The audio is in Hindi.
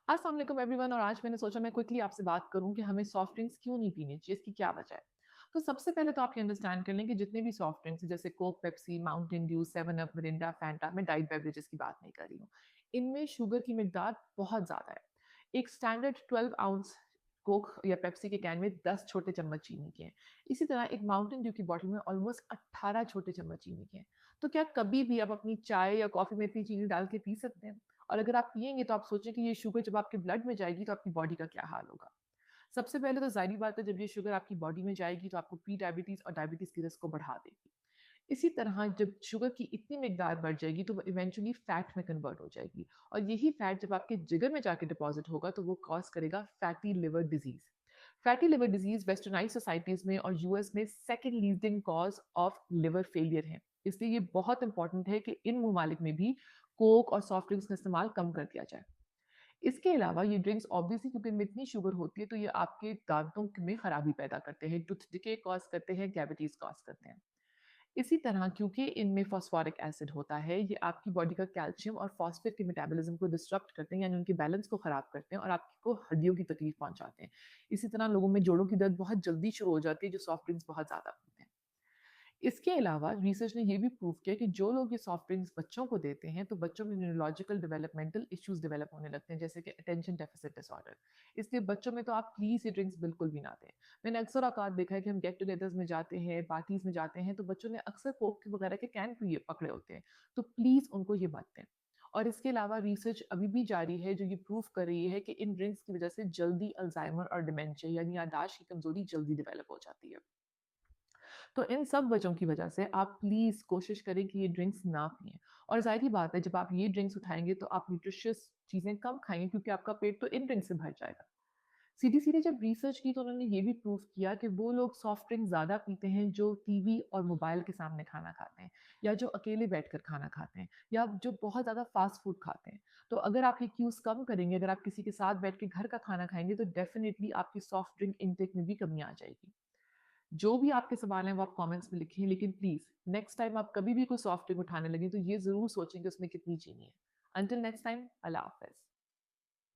अस्सलाम वालेकुम एवरीवन। और आज मैंने सोचा मैं क्विकली आपसे बात करूं कि हमें सॉफ्ट ड्रिंक्स क्यों नहीं पीनी चाहिए, इसकी क्या वजह है। तो सबसे पहले तो आप ये अंडरस्टैंड कर लें कि जितने भी सॉफ्ट ड्रिंक्स हैं जैसे Coke, Pepsi, Mountain Dew, seven up, Mirinda, Fanta, मैं डाइट बेवरेजेस की बात नहीं कर रही हूँ। इनमें शुगर की मिकदार बहुत ज़्यादा है। एक स्टैंडर्ड 12 आउंस कोक या पेप्सी के कैन में 10 छोटे चम्मच चीनी के हैं। इसी तरह एक माउंटेन ड्यू की बॉटल में ऑलमोस्ट 18 छोटे चम्मच चीनी के हैं। तो क्या कभी भी आप अपनी चाय या कॉफ़ी में इतनी चीनी डाल के पी सकते हैं? और अगर आप पिएँगे तो आप सोचें कि ये शुगर जब आपके ब्लड में जाएगी तो आपकी बॉडी का क्या हाल होगा। सबसे पहले तो ज़ाहिर-सी बात है, जब ये शुगर आपकी बॉडी में जाएगी तो आपको प्री डायबिटीज़ और डायबिटीज़ के रिस्क को बढ़ा देगी। इसी तरह जब शुगर की इतनी मिकदार बढ़ जाएगी तो वो इवेंचुअली फैट में कन्वर्ट हो जाएगी, और यही फैट जब आपके जिगर में जाके डिपॉज़िट होगा तो वो कॉज़ करेगा fatty liver disease. Fatty liver disease westernized societies में और यूएस में second leading cause of liver failure है। इसलिए ये बहुत इंपॉर्टेंट है कि इन ममालिक में भी कोक और सॉफ्ट ड्रिंक्स का इस्तेमाल कम कर दिया जाए। इसके अलावा ये ड्रिंक्स ऑब्वियसली क्योंकि इनमें इतनी शुगर होती है तो ये आपके दाँतों में खराबी पैदा करते हैं, टूथ डिके कॉज़ करते हैं, कैविटीज़ कॉज़ करते हैं। इसी तरह क्योंकि इनमें फास्फोरिक एसिड होता है, ये आपकी बॉडी का कैल्शियम और फास्फेट के मेटाबॉलिज्म को डिसरप्ट करते हैं, यानी उनके बैलेंस को खराब करते हैं और आपको हड्डियों की तकलीफ पहुँचाते हैं। इसी तरह लोगों में जोड़ों की दर्द बहुत जल्दी शुरू हो जाती है जो सॉफ्ट ड्रिंक्स बहुत ज़्यादा पीते हैं। इसके अलावा रिसर्च ने ये भी प्रूव किया कि जो लोग ये सॉफ्ट ड्रिंक्स बच्चों को देते हैं, तो बच्चों में न्यूरोलॉजिकल डेवलपमेंटल इश्यूज़ डेवलप होने लगते हैं, जैसे कि अटेंशन डेफिसिट डिसऑर्डर। इसलिए बच्चों में तो आप प्लीज़ ये ड्रिंक्स बिल्कुल भी ना दें। मैंने अक्सर औकात देखा है कि हम गेट टुगेदर्स में जाते हैं, पार्टीज़ में जाते हैं, तो बच्चों ने अक्सर कोक वगैरह के कैन पिए पकड़े होते हैं। तो प्लीज़ उनको ये मत दें। और इसके अलावा रिसर्च अभी भी जारी है जो ये प्रूव कर रही है कि इन ड्रिंक्स की वजह से जल्दी अल्ज़ाइमर और डिमेंशिया यानी याददाश्त की कमज़ोरी जल्दी डेवलप हो जाती है। तो इन सब वजहों की वजह से आप प्लीज़ कोशिश करें कि ये ड्रिंक्स ना पिएँ। और ज़ाहिर-सी बात है, जब आप ये ड्रिंक्स उठाएँगे तो आप न्यूट्रिशियस चीज़ें कम खाएँगे क्योंकि आपका पेट तो इन ड्रिंक से भर जाएगा। सीधे-सीधे ने जब रिसर्च की तो उन्होंने ये भी प्रूव किया कि वो लोग सॉफ्ट ड्रिंक ज़्यादा पीते हैं जो टीवी और मोबाइल के सामने खाना खाते हैं, या जो अकेले बैठकर खाना खाते हैं, या जो बहुत ज़्यादा फ़ास्ट फ़ूड खाते हैं। तो अगर आप ये क्यूज़ कम करेंगे, अगर आप किसी के साथ बैठ के घर का खाना खाएँगे तो डेफ़िनिटली आपकी सॉफ्ट ड्रिंक इंटेक में भी कमी आ जाएगी। जो भी आपके सवाल हैं वो आप कमेंट्स में लिखिए, लेकिन प्लीज़ नेक्स्ट टाइम आप कभी भी कोई सॉफ्ट ड्रिंक उठाने लगें तो ये ज़रूर सोचें कि उसमें कितनी चीनी है। अंटिल नेक्स्ट टाइम, अल्लाह हाफ़िज़।